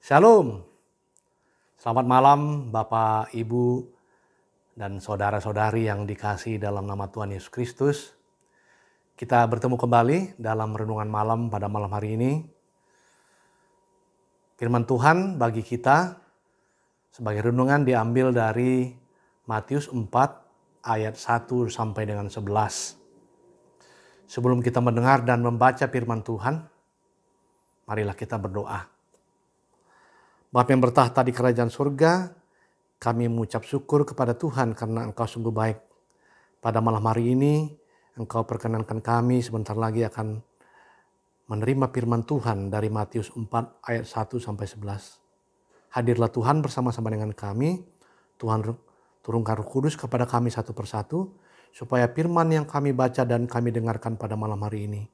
Shalom, selamat malam Bapak, Ibu, dan saudara-saudari yang dikasihi dalam nama Tuhan Yesus Kristus. Kita bertemu kembali dalam renungan malam pada malam hari ini. Firman Tuhan bagi kita sebagai renungan diambil dari Matius 4 ayat 1 sampai dengan 11. Sebelum kita mendengar dan membaca firman Tuhan, marilah kita berdoa. Bapa yang bertahta di kerajaan surga, kami mengucap syukur kepada Tuhan karena Engkau sungguh baik. Pada malam hari ini, Engkau perkenankan kami sebentar lagi akan menerima firman Tuhan dari Matius 4 ayat 1 sampai 11. Hadirlah Tuhan bersama-sama dengan kami. Tuhan turunkan Roh Kudus kepada kami satu persatu, supaya firman yang kami baca dan kami dengarkan pada malam hari ini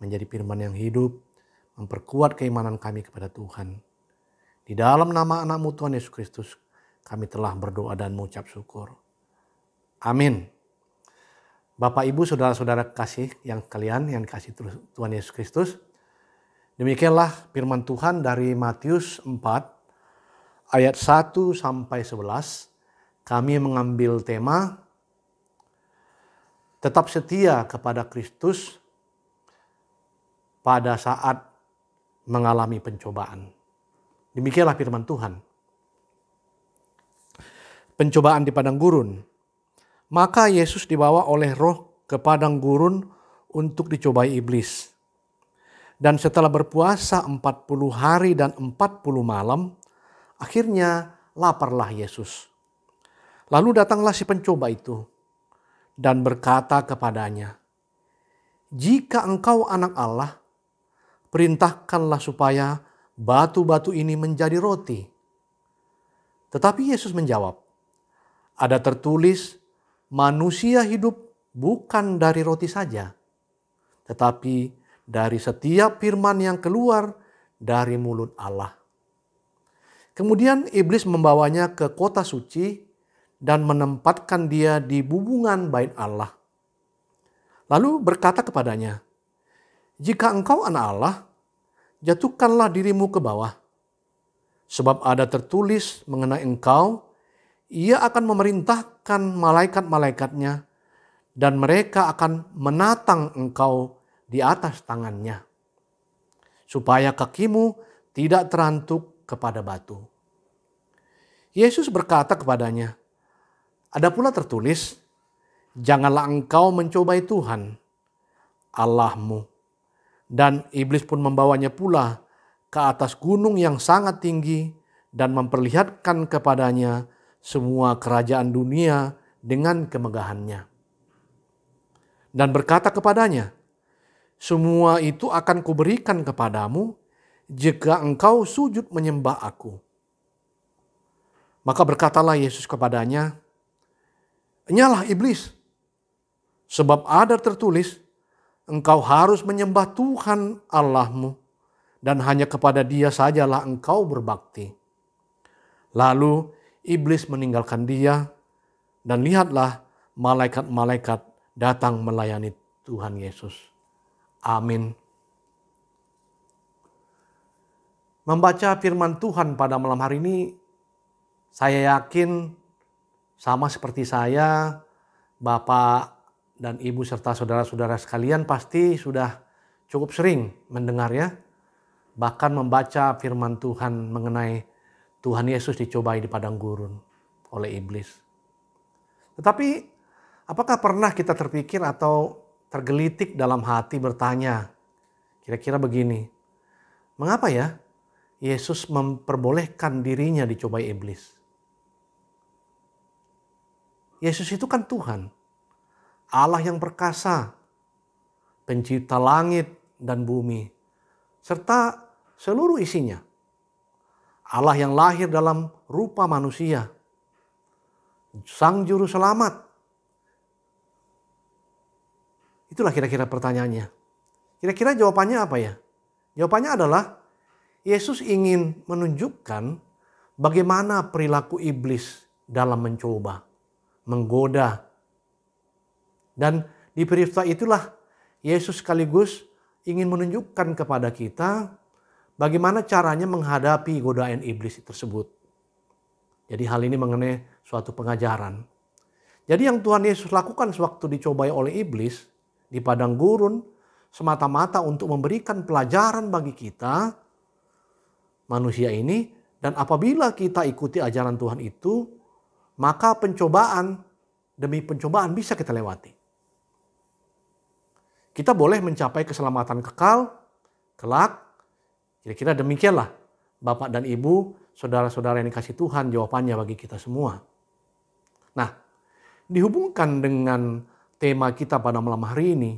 menjadi firman yang hidup, memperkuat keimanan kami kepada Tuhan. Di dalam nama anak-Mu Tuhan Yesus Kristus, kami telah berdoa dan mengucap syukur. Amin. Bapak, Ibu, saudara-saudara kasih yang kalian yang dikasihi Tuhan Yesus Kristus. Demikianlah firman Tuhan dari Matius 4 ayat 1 sampai 11. Kami mengambil tema tetap setia kepada Kristus pada saat mengalami pencobaan. Demikianlah firman Tuhan. Pencobaan di padang gurun. Maka Yesus dibawa oleh Roh ke padang gurun untuk dicobai iblis. Dan setelah berpuasa 40 hari dan 40 malam, akhirnya laparlah Yesus. Lalu datanglah si pencoba itu dan berkata kepadanya, "Jika engkau anak Allah, perintahkanlah supaya batu-batu ini menjadi roti." Tetapi Yesus menjawab, "Ada tertulis, manusia hidup bukan dari roti saja, tetapi dari setiap firman yang keluar dari mulut Allah." Kemudian iblis membawanya ke kota suci dan menempatkan dia di bubungan bait Allah. Lalu berkata kepadanya, "Jika engkau anak Allah, jatuhkanlah dirimu ke bawah. Sebab ada tertulis mengenai engkau, Ia akan memerintahkan malaikat-malaikatnya, dan mereka akan menatang engkau di atas tangannya, supaya kakimu tidak terantuk kepada batu." Yesus berkata kepadanya, "Ada pula tertulis, janganlah engkau mencobai Tuhan, Allahmu." Dan iblis pun membawanya pula ke atas gunung yang sangat tinggi dan memperlihatkan kepadanya semua kerajaan dunia dengan kemegahannya. Dan berkata kepadanya, "Semua itu akan kuberikan kepadamu jika engkau sujud menyembah aku." Maka berkatalah Yesus kepadanya, "Enyalah iblis, sebab ada tertulis, engkau harus menyembah Tuhan Allahmu, dan hanya kepada Dia sajalah engkau berbakti." Lalu iblis meninggalkan dia, dan lihatlah malaikat-malaikat datang melayani Tuhan Yesus. Amin. Membaca firman Tuhan pada malam hari ini, saya yakin sama seperti saya, Bapak dan Ibu serta saudara-saudara sekalian pasti sudah cukup sering mendengarnya, bahkan membaca firman Tuhan mengenai Tuhan Yesus dicobai di padang gurun oleh iblis. Tetapi apakah pernah kita terpikir atau tergelitik dalam hati bertanya, kira-kira begini, mengapa ya Yesus memperbolehkan dirinya dicobai iblis? Yesus itu kan Tuhan, Allah yang perkasa, pencipta langit dan bumi, serta seluruh isinya. Allah yang lahir dalam rupa manusia, Sang Juru Selamat. Itulah kira-kira pertanyaannya. Kira-kira jawabannya apa ya? Jawabannya adalah Yesus ingin menunjukkan bagaimana perilaku iblis dalam mencoba, menggoda. Dan di peristiwa itulah Yesus sekaligus ingin menunjukkan kepada kita bagaimana caranya menghadapi godaan iblis tersebut. Jadi hal ini mengenai suatu pengajaran. Jadi yang Tuhan Yesus lakukan sewaktu dicobai oleh iblis di padang gurun semata-mata untuk memberikan pelajaran bagi kita manusia ini, dan apabila kita ikuti ajaran Tuhan itu, maka pencobaan demi pencobaan bisa kita lewati. Kita boleh mencapai keselamatan kekal, kelak. Kira-kira demikianlah Bapak dan Ibu, saudara-saudara yang dikasih Tuhan, jawabannya bagi kita semua. Nah, dihubungkan dengan tema kita pada malam hari ini,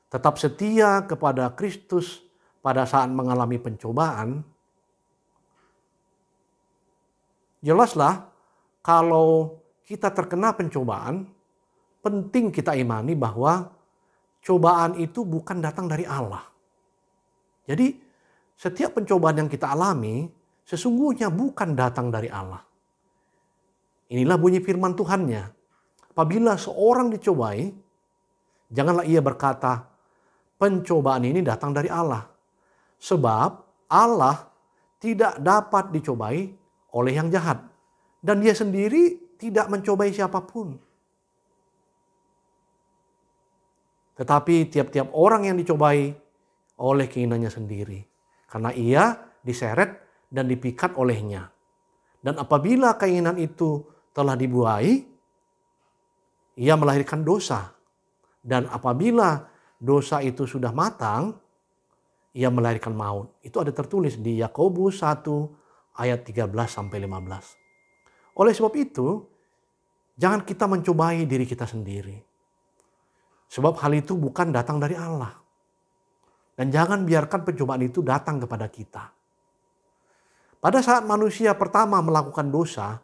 tetap setia kepada Kristus pada saat mengalami pencobaan. Jelaslah kalau kita terkena pencobaan, penting kita imani bahwa cobaan itu bukan datang dari Allah. Jadi setiap pencobaan yang kita alami sesungguhnya bukan datang dari Allah. Inilah bunyi firman Tuhannya. Apabila seorang dicobai, janganlah ia berkata, pencobaan ini datang dari Allah. Sebab Allah tidak dapat dicobai oleh yang jahat. Dan dia sendiri tidak mencobai siapapun. Tetapi tiap-tiap orang yang dicobai oleh keinginannya sendiri. Karena ia diseret dan dipikat olehnya. Dan apabila keinginan itu telah dibuai, ia melahirkan dosa. Dan apabila dosa itu sudah matang, ia melahirkan maut. Itu ada tertulis di Yakobus 1 ayat 13-15. Oleh sebab itu, jangan kita mencobai diri kita sendiri. Sebab hal itu bukan datang dari Allah. Dan jangan biarkan pencobaan itu datang kepada kita. Pada saat manusia pertama melakukan dosa,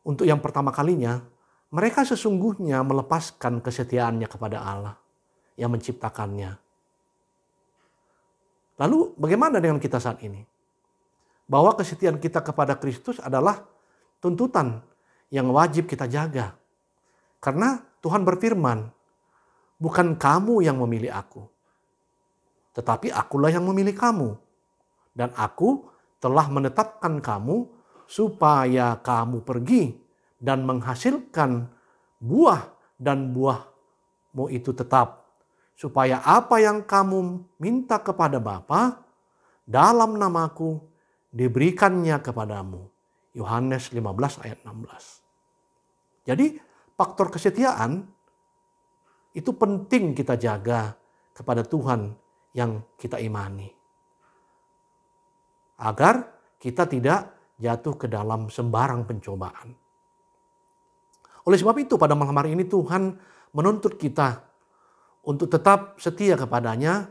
untuk yang pertama kalinya, mereka sesungguhnya melepaskan kesetiaannya kepada Allah yang menciptakannya. Lalu bagaimana dengan kita saat ini? Bahwa kesetiaan kita kepada Kristus adalah tuntutan yang wajib kita jaga. Karena Tuhan berfirman, bukan kamu yang memilih aku, tetapi akulah yang memilih kamu. Dan aku telah menetapkan kamu supaya kamu pergi dan menghasilkan buah, dan buahmu itu tetap. Supaya apa yang kamu minta kepada Bapa dalam namaku diberikannya kepadamu. Yohanes 15 ayat 16. Jadi faktor kesetiaan itu penting kita jaga kepada Tuhan yang kita imani. Agar kita tidak jatuh ke dalam sembarang pencobaan. Oleh sebab itu pada malam hari ini Tuhan menuntut kita untuk tetap setia kepadanya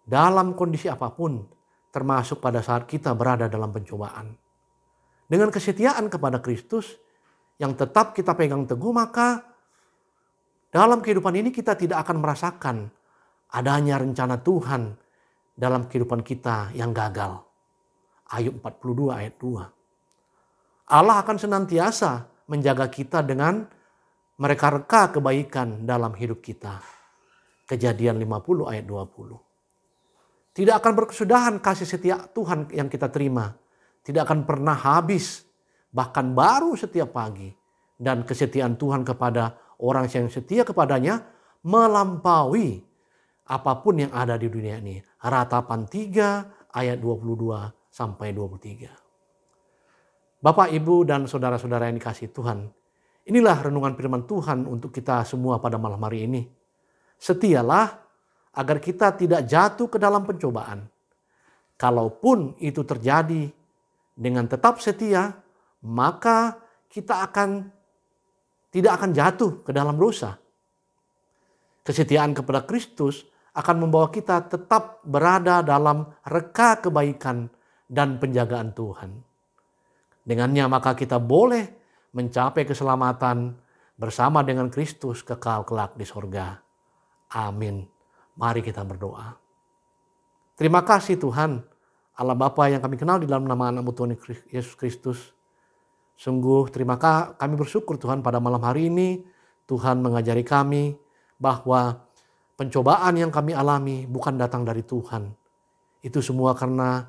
dalam kondisi apapun, termasuk pada saat kita berada dalam pencobaan. Dengan kesetiaan kepada Kristus yang tetap kita pegang teguh, maka dalam kehidupan ini kita tidak akan merasakan adanya rencana Tuhan dalam kehidupan kita yang gagal. Ayub 42 ayat 2. Allah akan senantiasa menjaga kita dengan mereka-reka kebaikan dalam hidup kita. Kejadian 50 ayat 20. Tidak akan berkesudahan kasih setia Tuhan yang kita terima. Tidak akan pernah habis, bahkan baru setiap pagi. Dan kesetiaan Tuhan kepada orang yang setia kepadanya melampaui apapun yang ada di dunia ini. Ratapan 3 ayat 22 sampai 23. Bapak, Ibu, dan saudara-saudara yang dikasihi Tuhan, inilah renungan firman Tuhan untuk kita semua pada malam hari ini. Setialah agar kita tidak jatuh ke dalam pencobaan. Kalaupun itu terjadi dengan tetap setia, maka kita tidak akan jatuh ke dalam dosa. Kesetiaan kepada Kristus akan membawa kita tetap berada dalam reka kebaikan dan penjagaan Tuhan. Dengannya maka kita boleh mencapai keselamatan bersama dengan Kristus kekal kelak di sorga. Amin. Mari kita berdoa. Terima kasih Tuhan, Allah Bapa yang kami kenal di dalam nama anak-Mu Tuhan Yesus Kristus. Sungguh kami bersyukur Tuhan pada malam hari ini Tuhan mengajari kami bahwa pencobaan yang kami alami bukan datang dari Tuhan. Itu semua karena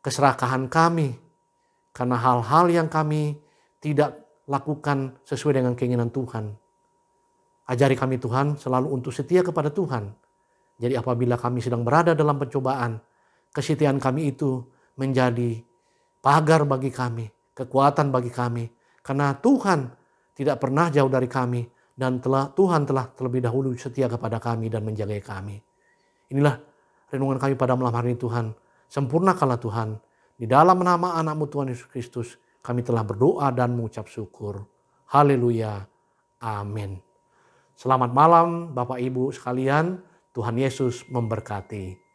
keserakahan kami, karena hal-hal yang kami tidak lakukan sesuai dengan keinginan Tuhan. Ajari kami Tuhan selalu untuk setia kepada Tuhan. Jadi apabila kami sedang berada dalam pencobaan, kesetiaan kami itu menjadi pagar bagi kami, kekuatan bagi kami. Karena Tuhan tidak pernah jauh dari kami dan Tuhan telah terlebih dahulu setia kepada kami dan menjaga kami. Inilah renungan kami pada malam hari ini Tuhan. Sempurnakanlah Tuhan. Di dalam nama anak-Mu Tuhan Yesus Kristus, kami telah berdoa dan mengucap syukur. Haleluya. Amin. Selamat malam Bapak Ibu sekalian. Tuhan Yesus memberkati.